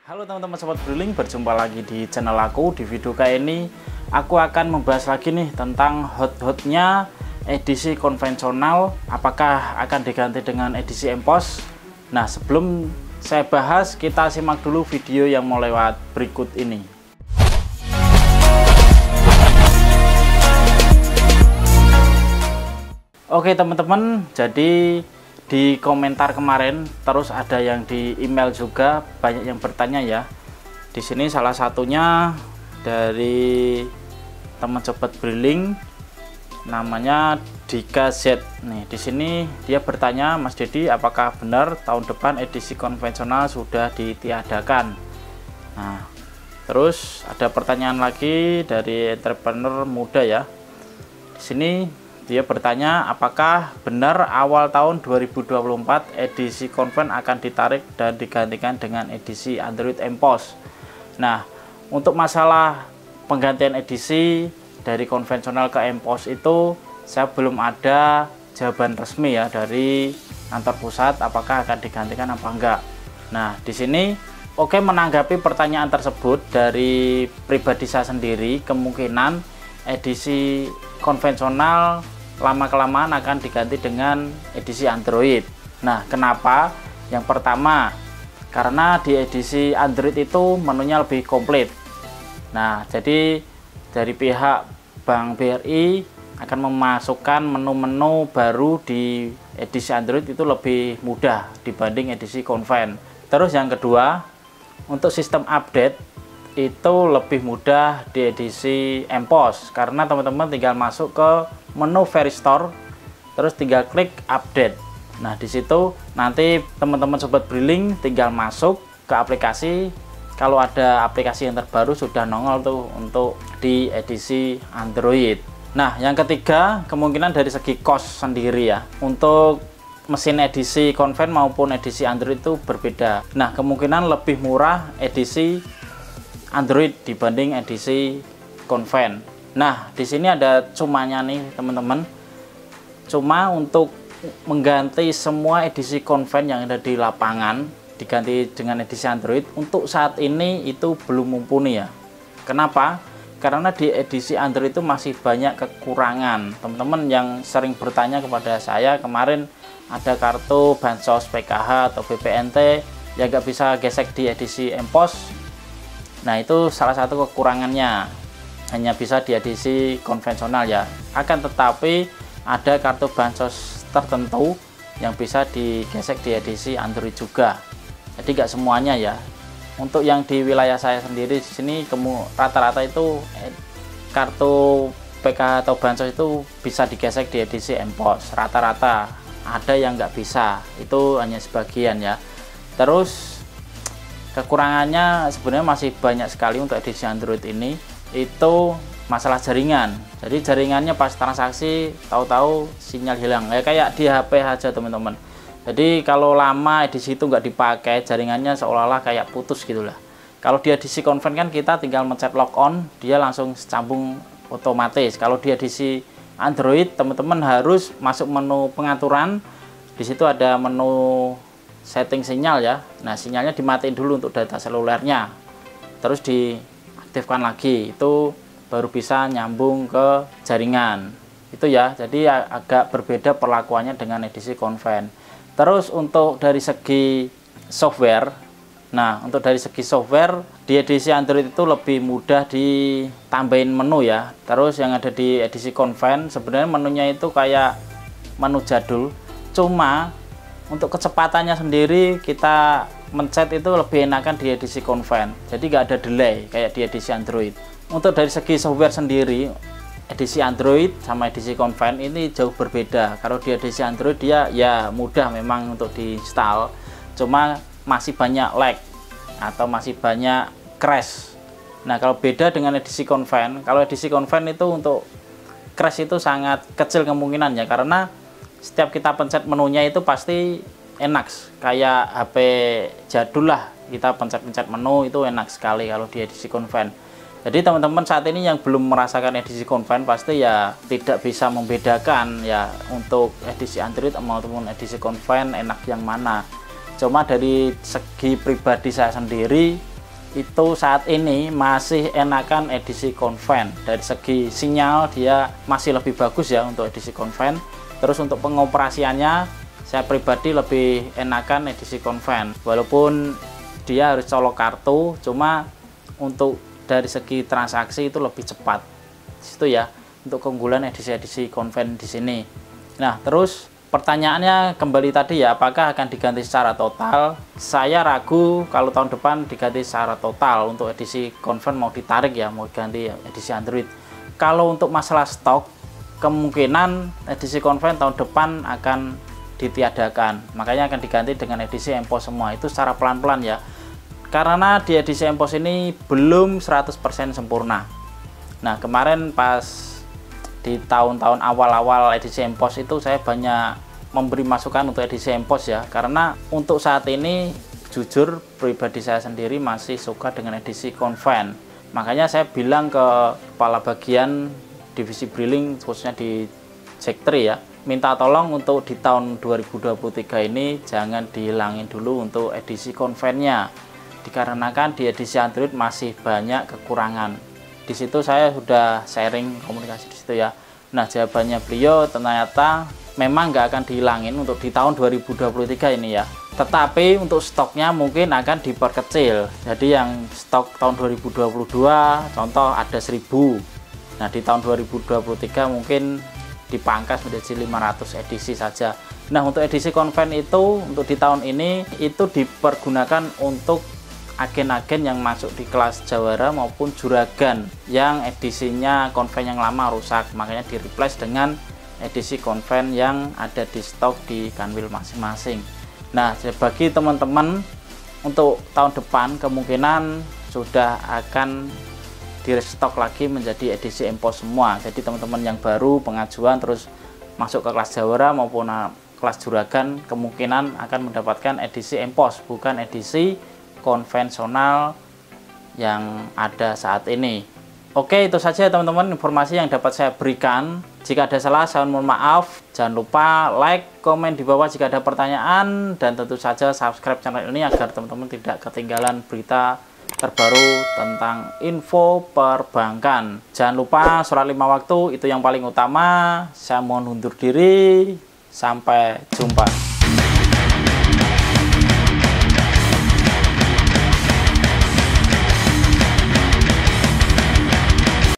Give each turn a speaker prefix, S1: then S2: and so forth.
S1: Halo teman-teman sobat Briling, berjumpa lagi di channel aku. Di video kali ini aku akan membahas lagi nih tentang hot-hotnya edisi konvensional, apakah akan diganti dengan edisi empos. Nah, sebelum saya bahas, kita simak dulu video yang mau lewat berikut ini. Oke teman-teman, jadi di komentar kemarin, terus ada yang di email juga, banyak yang bertanya ya. Di sini salah satunya dari teman sobat Briling, namanya Dika Z. Nih, di sini dia bertanya, Mas Dedi, apakah benar tahun depan edisi konvensional sudah ditiadakan? Nah, terus ada pertanyaan lagi dari entrepreneur muda ya. Di sini dia bertanya, apakah benar awal tahun 2024 edisi konven akan ditarik dan digantikan dengan edisi Android empos? Nah, untuk masalah penggantian edisi dari konvensional ke empos itu saya belum ada jawaban resmi ya dari kantor pusat apakah akan digantikan apa enggak. Nah, di sini oke, menanggapi pertanyaan tersebut dari pribadi saya sendiri, kemungkinan edisi konvensional lama-kelamaan akan diganti dengan edisi Android. Nah, kenapa? Yang pertama, karena di edisi Android itu menunya lebih komplit. Nah, jadi dari pihak Bank BRI akan memasukkan menu-menu baru di edisi Android itu lebih mudah dibanding edisi konven. Terus yang kedua, untuk sistem update itu lebih mudah di edisi empos karena teman-teman tinggal masuk ke menu Very Store, terus tinggal klik update. Nah, di situ nanti teman-teman sobat Briling tinggal masuk ke aplikasi. Kalau ada aplikasi yang terbaru sudah nongol tuh untuk di edisi Android. Nah, yang ketiga, kemungkinan dari segi cost sendiri ya. Untuk mesin edisi konven maupun edisi Android itu berbeda. Nah, kemungkinan lebih murah edisi Android dibanding edisi konven. Nah, di sini ada cumanya nih teman-teman. Cuma untuk mengganti semua edisi konven yang ada di lapangan diganti dengan edisi Android untuk saat ini itu belum mumpuni ya. Kenapa? Karena di edisi Android itu masih banyak kekurangan. Teman-teman yang sering bertanya kepada saya kemarin, ada kartu bansos PKH atau BPNT yang nggak bisa gesek di edisi empos. Nah, itu salah satu kekurangannya, hanya bisa di edisi konvensional ya. Akan tetapi ada kartu bansos tertentu yang bisa digesek di edisi Android juga. Jadi nggak semuanya ya. Untuk yang di wilayah saya sendiri di sini rata-rata itu kartu PKH atau bansos itu bisa digesek di edisi empos. Rata-rata, ada yang nggak bisa, itu hanya sebagian ya. Terus kekurangannya sebenarnya masih banyak sekali untuk edisi Android ini, itu masalah jaringan. Jadi jaringannya pas transaksi tahu-tahu sinyal hilang ya, kayak di HP aja teman-teman. Jadi kalau lama edisi itu nggak dipakai, jaringannya seolah-olah kayak putus gitulah. Kalau di edisi konven kan kita tinggal mencet lock on, dia langsung sambung otomatis. Kalau di edisi Android teman-teman harus masuk menu pengaturan, di situ ada menu setting sinyal ya. Nah, sinyalnya dimatiin dulu untuk data selulernya, terus diaktifkan lagi, itu baru bisa nyambung ke jaringan itu ya. Jadi agak berbeda perlakuannya dengan edisi konven. Terus untuk dari segi software, nah untuk dari segi software di edisi Android itu lebih mudah ditambahin menu ya. Terus yang ada di edisi konven sebenarnya menunya itu kayak menu jadul, cuma untuk kecepatannya sendiri kita mencet itu lebih enakan di edisi konven, jadi nggak ada delay kayak di edisi Android. Untuk dari segi software sendiri, edisi Android sama edisi konven ini jauh berbeda. Kalau di edisi Android dia ya mudah memang untuk diinstal, cuma masih banyak lag atau masih banyak crash. Nah, kalau beda dengan edisi konven, kalau edisi konven itu untuk crash itu sangat kecil kemungkinannya, karena setiap kita pencet menunya itu pasti enak, kayak HP jadul lah, kita pencet-pencet menu itu enak sekali kalau di edisi konven. Jadi teman-teman saat ini yang belum merasakan edisi konven pasti ya tidak bisa membedakan ya untuk edisi Android maupun edisi konven enak yang mana. Cuma dari segi pribadi saya sendiri, itu saat ini masih enakan edisi konven. Dari segi sinyal dia masih lebih bagus ya untuk edisi konven. Terus untuk pengoperasiannya saya pribadi lebih enakan edisi konven. Walaupun dia harus colok kartu, cuma untuk dari segi transaksi itu lebih cepat. Itu ya untuk keunggulan edisi-edisi konven di sini. Nah, terus pertanyaannya kembali tadi ya, apakah akan diganti secara total? Saya ragu kalau tahun depan diganti secara total untuk edisi konven mau ditarik ya, mau ganti edisi Android. Kalau untuk masalah stok, kemungkinan edisi konven tahun depan akan ditiadakan. Makanya akan diganti dengan edisi EMPOS semua. Itu secara pelan-pelan ya. Karena di edisi EMPOS ini belum 100% sempurna. Nah, kemarin pas di tahun-tahun awal-awal edisi EMPOS itu saya banyak memberi masukan untuk edisi EMPOS ya, karena untuk saat ini jujur pribadi saya sendiri masih suka dengan edisi konven. Makanya saya bilang ke kepala bagian divisi Briling khususnya di Jack3 ya, minta tolong untuk di tahun 2023 ini jangan dihilangin dulu untuk edisi konvennya, dikarenakan di edisi Android masih banyak kekurangan. Di situ saya sudah sharing komunikasi di situ ya. Nah, jawabannya beliau ternyata memang nggak akan dihilangin untuk di tahun 2023 ini ya. Tetapi untuk stoknya mungkin akan diperkecil. Jadi yang stok tahun 2022 contoh ada 1000. Nah, di tahun 2023 mungkin dipangkas menjadi 500 edisi saja. Nah, untuk edisi konven itu untuk di tahun ini itu dipergunakan untuk agen-agen yang masuk di kelas Jawara maupun Juragan yang edisinya konven yang lama rusak, makanya di replace dengan edisi konven yang ada di stok di kanwil masing-masing. Nah, bagi teman-teman untuk tahun depan kemungkinan sudah akan di restock lagi menjadi edisi EMPOS semua. Jadi teman-teman yang baru pengajuan terus masuk ke kelas Jawara maupun kelas Juragan kemungkinan akan mendapatkan edisi EMPOS, bukan edisi konvensional yang ada saat ini. Oke, itu saja teman-teman informasi yang dapat saya berikan. Jika ada salah, saya mohon maaf. Jangan lupa like, komen di bawah jika ada pertanyaan, dan tentu saja subscribe channel ini agar teman-teman tidak ketinggalan berita terbaru tentang info perbankan. Jangan lupa sholat 5 waktu, itu yang paling utama. Saya mohon undur diri. Sampai jumpa.